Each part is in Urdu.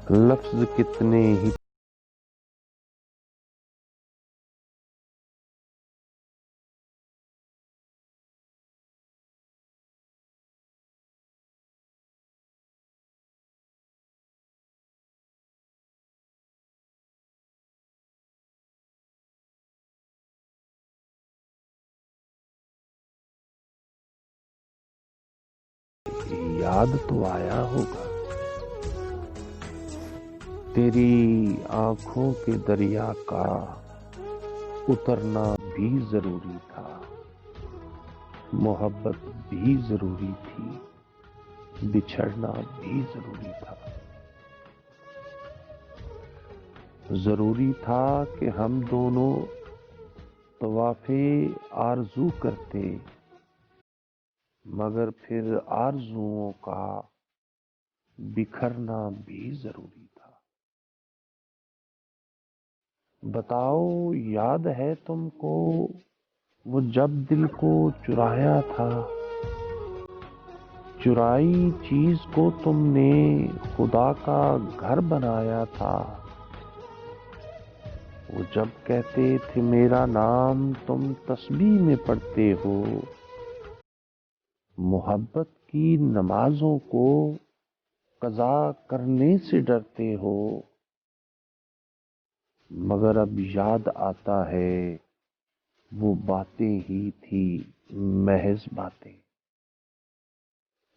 لفظ کتنے ہی یاد تو آیا ہوگا، تیری آنکھوں کے دریا کا اترنا بھی ضروری تھا، محبت بھی ضروری تھی، بچھڑنا بھی ضروری تھا۔ ضروری تھا کہ ہم دونوں طواف آرزو کرتے، مگر پھر آرزوؤں کا بکھرنا بھی ضروری تھا۔ بتاؤ یاد ہے تم کو وہ جب دل کو چرایا تھا، چرائی چیز کو تم نے خدا کا گھر بنایا تھا، وہ جب کہتے تھے میرا نام تم تسبیح میں پڑھتے ہو، محبت کی نمازوں کو قضا کرنے سے ڈرتے ہو، مگر اب یاد آتا ہے وہ باتیں ہی تھی محض باتیں،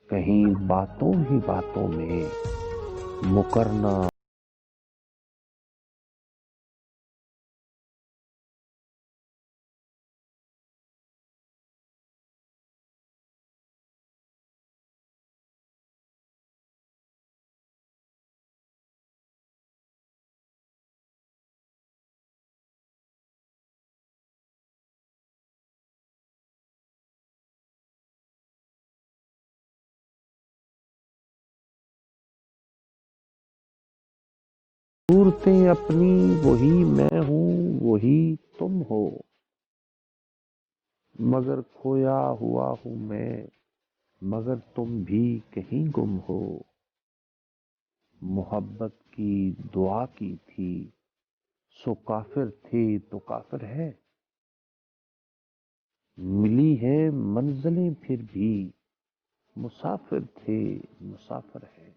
کہیں باتوں ہی باتوں میں مکرنا۔ صورتیں اپنی وہی میں ہوں وہی تم ہو، مگر کھویا ہوا ہوں میں، مگر تم بھی کہیں گم ہو۔ محبت کی دعا کی تھی سو کافر تھے تو کافر ہے، ملی ہے منزلیں پھر بھی مسافر تھے مسافر ہے۔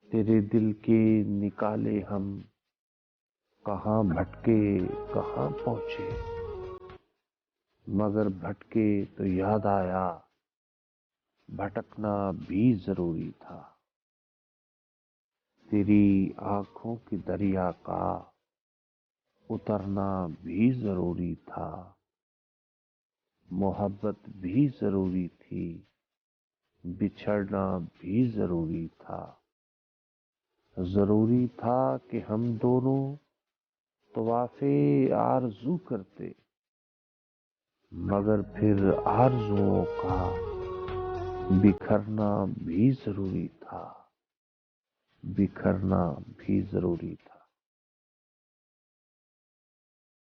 تیرے دل کے نکالے ہم کہاں بھٹکے کہاں پہنچے، مگر بھٹکے تو یاد آیا بھٹکنا بھی ضروری تھا۔ تیری آنکھوں کے دریا کا اترنا بھی ضروری تھا، محبت بھی ضروری تھی، بچھڑنا بھی ضروری تھا۔ ضروری تھا کہ ہم دونوں طواف آرزو کرتے، مگر پھر آرزوؤں کا بکھرنا بھی ضروری تھا، بکھرنا بھی ضروری تھا۔